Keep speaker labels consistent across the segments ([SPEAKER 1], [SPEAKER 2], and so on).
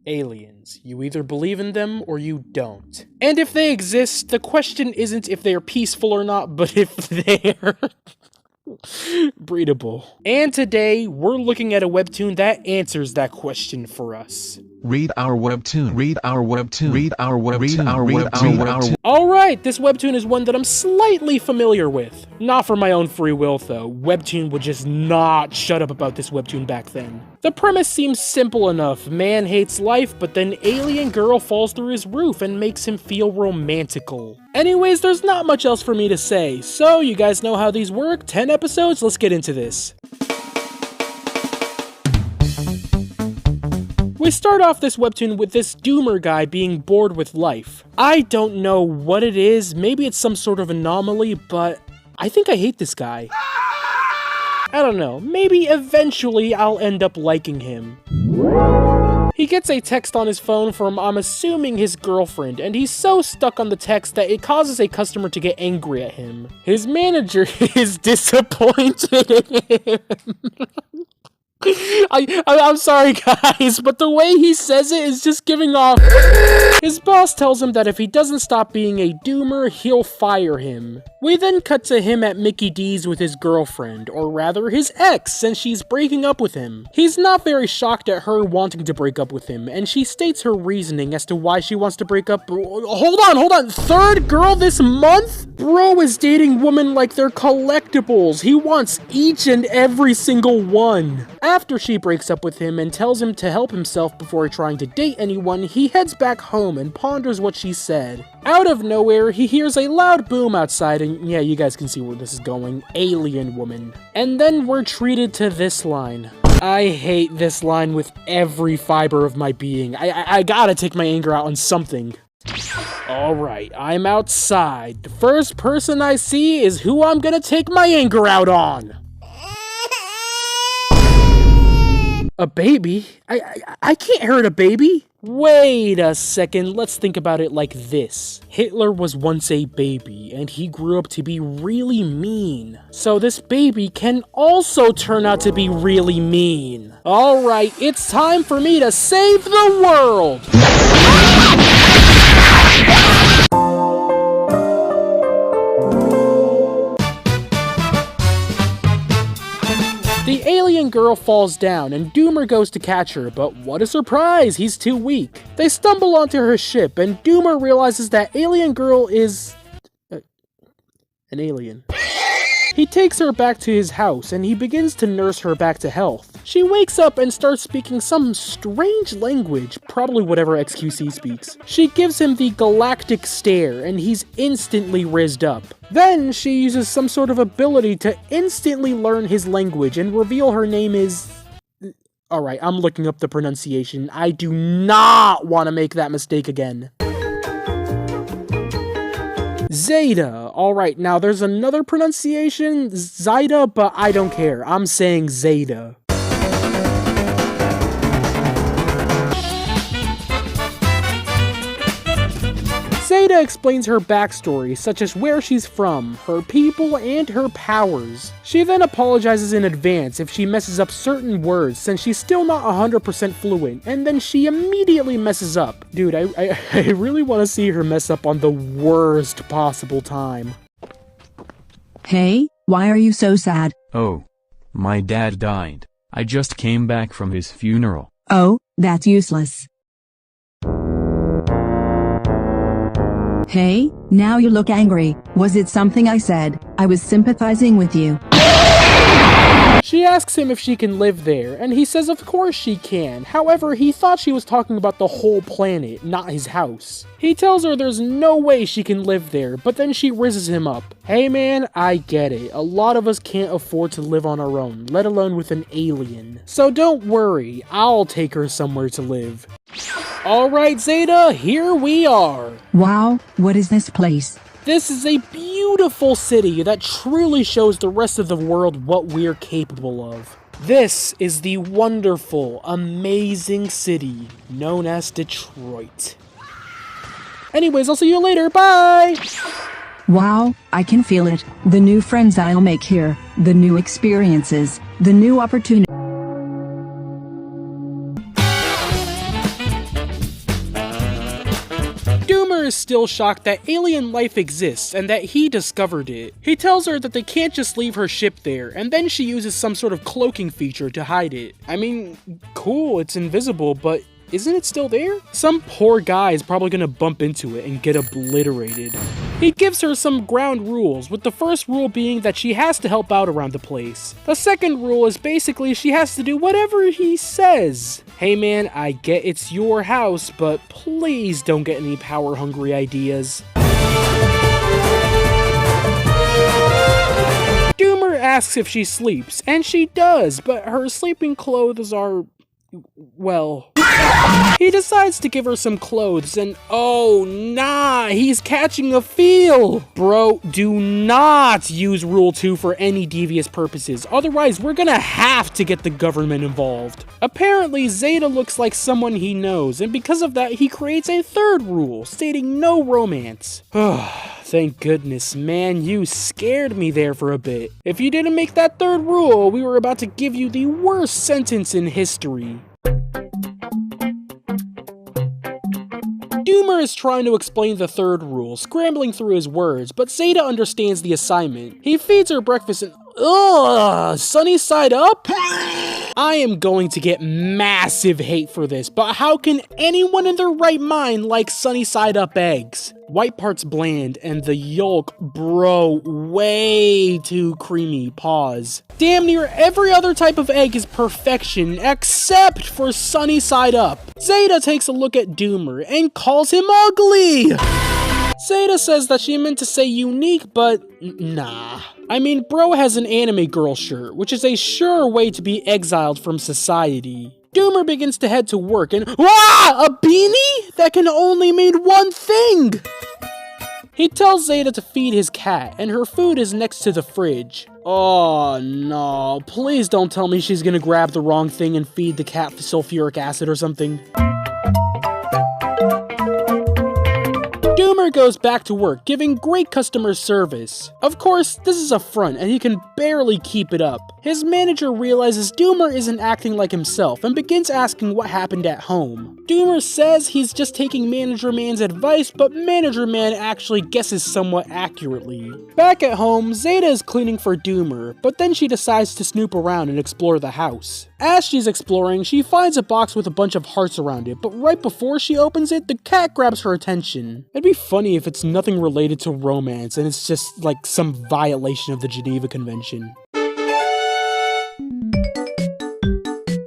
[SPEAKER 1] Aliens. You either believe in them or you don't. And if they exist, the question isn't if they're peaceful or not, but if they're breedable. And today, we're looking at a webtoon that answers that question for us.
[SPEAKER 2] Read our webtoon. Read our webtoon. Read our webtoon. Read our webtoon.
[SPEAKER 1] Alright, this webtoon is one that I'm slightly familiar with. Not for my own free will, though. Webtoon would just not shut up about this webtoon back then. The premise seems simple enough. Man hates life, but then alien girl falls through his roof and makes him feel romantical. Anyways, there's not much else for me to say, so you guys know how these work. 10 episodes, let's get into this. We start off this webtoon with this doomer guy being bored with life. I don't know what it is, maybe it's some sort of anomaly, but I think I hate this guy. I don't know, maybe eventually I'll end up liking him. He gets a text on his phone from, I'm assuming, his girlfriend, and he's so stuck on the text that it causes a customer to get angry at him. His manager is disappointed in him. I'm sorry guys, but the way he says it is just giving off. His boss tells him that if he doesn't stop being a doomer, he'll fire him. We then cut to him at Mickey D's with his girlfriend, or rather his ex, since she's breaking up with him. He's not very shocked at her wanting to break up with him, and she states her reasoning as to why she wants to break up. Hold on, third girl this month? Bro is dating women like they're collectibles. He wants each and every single one. After she breaks up with him and tells him to help himself before trying to date anyone, he heads back home and ponders what she said. Out of nowhere, he hears a loud boom outside, and yeah, you guys can see where this is going. Alien woman. And then we're treated to this line. I hate this line with every fiber of my being. I gotta take my anger out on something. Alright, I'm outside. The first person I see is who I'm gonna take my anger out on. A baby? I can't hurt a baby. Wait a second, let's think about it like this. Hitler was once a baby, and he grew up to be really mean. So this baby can also turn out to be really mean. Alright, it's time for me to save the world! The alien girl falls down, and Doomer goes to catch her, but what a surprise, he's too weak. They stumble onto her ship, and Doomer realizes that alien girl is an alien. He takes her back to his house, and he begins to nurse her back to health. She wakes up and starts speaking some strange language, probably whatever XQC speaks. She gives him the galactic stare, and he's instantly rizzed up. Then she uses some sort of ability to instantly learn his language and reveal her name is... Alright, I'm looking up the pronunciation. I do not want to make that mistake again. Zaida. Alright, now there's another pronunciation, Zaida, but I don't care. I'm saying Zaida. Zaida explains her backstory, such as where she's from, her people, and her powers. She then apologizes in advance if she messes up certain words, since she's still not 100% fluent, and then she immediately messes up. Dude, I really want to see her mess up on the worst possible time.
[SPEAKER 3] Hey, why are you so sad?
[SPEAKER 4] Oh. My dad died. I just came back from his funeral.
[SPEAKER 3] Oh, that's useless. Hey, now you look angry. Was it something I said? I was sympathizing with you.
[SPEAKER 1] She asks him if she can live there, and he says of course she can. However, he thought she was talking about the whole planet, not his house. He tells her there's no way she can live there, but then she rizzes him up. Hey man, I get it. A lot of us can't afford to live on our own, let alone with an alien. So don't worry, I'll take her somewhere to live. Alright Zaida, here we are.
[SPEAKER 3] Wow, what is this place?
[SPEAKER 1] This is a beautiful city that truly shows the rest of the world what we're capable of. This is the wonderful, amazing city known as Detroit. Anyways, I'll see you later, bye!
[SPEAKER 3] Wow, I can feel it. The new friends I'll make here, the new experiences, the new opportunities.
[SPEAKER 1] is still shocked that alien life exists and that he discovered it. He tells her that they can't just leave her ship there, and then she uses some sort of cloaking feature to hide it. I mean, cool, it's invisible, but isn't it still there? Some poor guy is probably gonna bump into it and get obliterated. He gives her some ground rules, with the first rule being that she has to help out around the place. The second rule is basically she has to do whatever he says. Hey man, I get it's your house, but please don't get any power-hungry ideas. Doomer asks if she sleeps, and she does, but her sleeping clothes are, well... He decides to give her some clothes, and oh nah, he's catching a feel! Bro, do not use Rule 2 for any devious purposes, otherwise we're gonna have to get the government involved. Apparently, Zaida looks like someone he knows, and because of that, he creates a third rule, stating no romance. Thank goodness, man, you scared me there for a bit. If you didn't make that third rule, we were about to give you the worst sentence in history. Doomer is trying to explain the third rule, scrambling through his words, but Zaida understands the assignment. He feeds her breakfast and ugh, sunny side up? I am going to get massive hate for this, but how can anyone in their right mind like sunny side up eggs? White part's bland, and the yolk, bro, way too creamy, pause. Damn near every other type of egg is perfection, except for sunny side up. Zaida takes a look at Doomer and calls him ugly! Zaida says that she meant to say unique, but nah. I mean, bro has an anime girl shirt, which is a sure way to be exiled from society. Doomer begins to head to work and a beanie? That can only mean one thing! He tells Zaida to feed his cat, and her food is next to the fridge. Oh no, please don't tell me she's gonna grab the wrong thing and feed the cat sulfuric acid or something. Doomer goes back to work, giving great customer service. Of course, this is a front, and he can barely keep it up. His manager realizes Doomer isn't acting like himself, and begins asking what happened at home. Doomer says he's just taking Manager Man's advice, but Manager Man actually guesses somewhat accurately. Back at home, Zaida is cleaning for Doomer, but then she decides to snoop around and explore the house. As she's exploring, she finds a box with a bunch of hearts around it, but right before she opens it, the cat grabs her attention. It'd be funny if it's nothing related to romance and it's just like some violation of the Geneva Convention.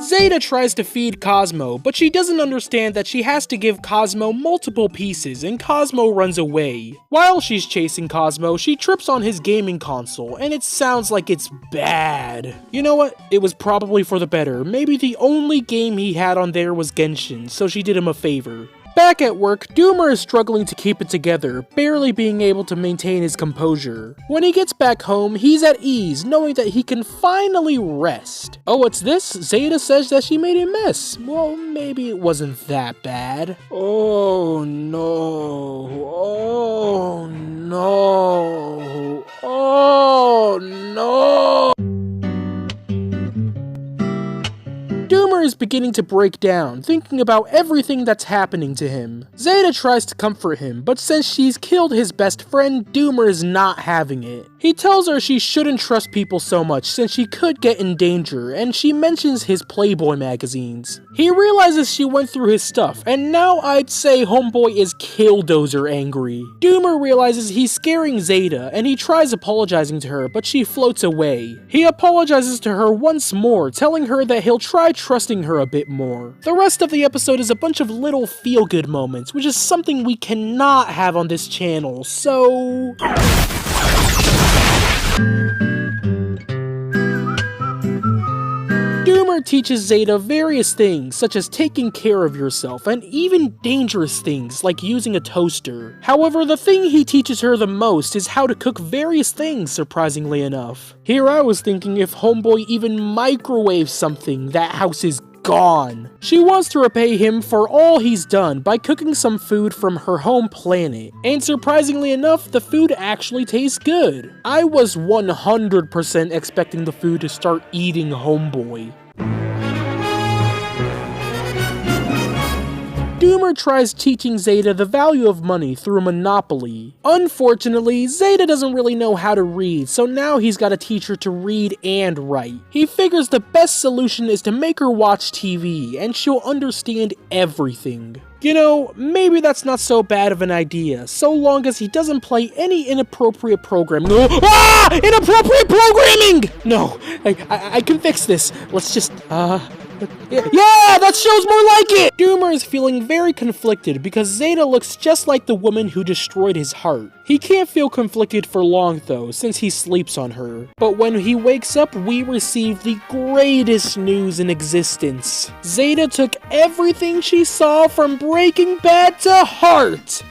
[SPEAKER 1] Zaida tries to feed Cosmo, but she doesn't understand that she has to give Cosmo multiple pieces, and Cosmo runs away. While she's chasing Cosmo, she trips on his gaming console, and it sounds like it's bad. You know what? It was probably for the better. Maybe the only game he had on there was Genshin, so she did him a favor. Back at work, Doomer is struggling to keep it together, barely being able to maintain his composure. When he gets back home, he's at ease, knowing that he can finally rest. Oh, what's this? Zaida says that she made a mess. Well, maybe it wasn't that bad. Oh no. Oh no. Oh no. Doomer is beginning to break down, thinking about everything that's happening to him. Zaida tries to comfort him, but since she's killed his best friend, Doomer is not having it. He tells her she shouldn't trust people so much since she could get in danger, and she mentions his Playboy magazines. He realizes she went through his stuff, and now I'd say homeboy is killdozer angry. Doomer realizes he's scaring Zaida, and he tries apologizing to her, but she floats away. He apologizes to her once more, telling her that he'll try trusting her a bit more. The rest of the episode is a bunch of little feel-good moments, which is something we cannot have on this channel, so... Doomer teaches Zaida various things, such as taking care of yourself, and even dangerous things, like using a toaster. However, the thing he teaches her the most is how to cook various things, surprisingly enough. Here I was thinking if homeboy even microwaves something, that house is gone. She wants to repay him for all he's done by cooking some food from her home planet, and surprisingly enough, the food actually tastes good. I was 100% expecting the food to start eating homeboy. Doomer tries teaching Zaida the value of money through Monopoly. Unfortunately, Zaida doesn't really know how to read, so now he's got to teach her to read and write. He figures the best solution is to make her watch TV, and she'll understand everything. You know, maybe that's not so bad of an idea, so long as he doesn't play any inappropriate programming. Ah! Inappropriate programming! No, I can fix this. Let's just, yeah, that shows more like it! Doomer is feeling very conflicted because Zaida looks just like the woman who destroyed his heart. He can't feel conflicted for long though, since he sleeps on her. But when he wakes up, we receive the greatest news in existence. Zaida took everything she saw from Breaking Bad to heart!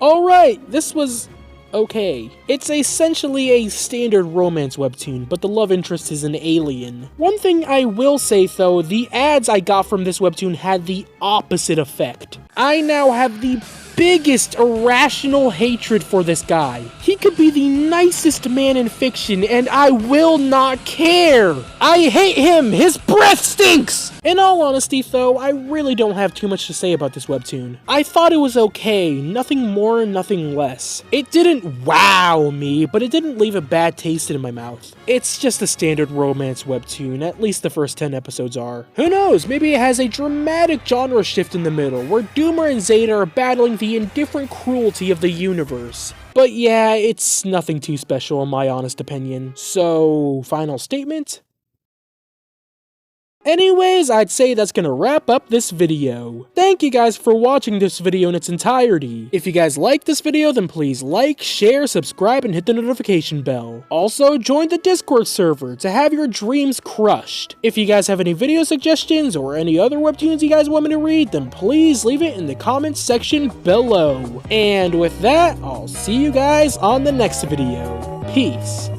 [SPEAKER 1] Alright, this was okay. It's essentially a standard romance webtoon, but the love interest is an alien. One thing I will say though, the ads I got from this webtoon had the opposite effect. I now have the biggest irrational hatred for this guy. He could be the nicest man in fiction and I will not care. I hate him. His breath stinks. In all honesty though, I really don't have too much to say about this webtoon. I thought it was okay, nothing more, nothing less. It didn't wow me, but it didn't leave a bad taste in my mouth. It's just a standard romance webtoon, at least the first 10 episodes are. Who knows, maybe it has a dramatic genre shift in the middle, where Doomer and Zaida are battling the indifferent cruelty of the universe. But yeah, it's nothing too special in my honest opinion. So, final statement? Anyways, I'd say that's gonna wrap up this video. Thank you guys for watching this video in its entirety. If you guys like this video, then please like, share, subscribe, and hit the notification bell. Also, join the Discord server to have your dreams crushed. If you guys have any video suggestions or any other webtoons you guys want me to read, then please leave it in the comments section below. And with that, I'll see you guys on the next video. Peace.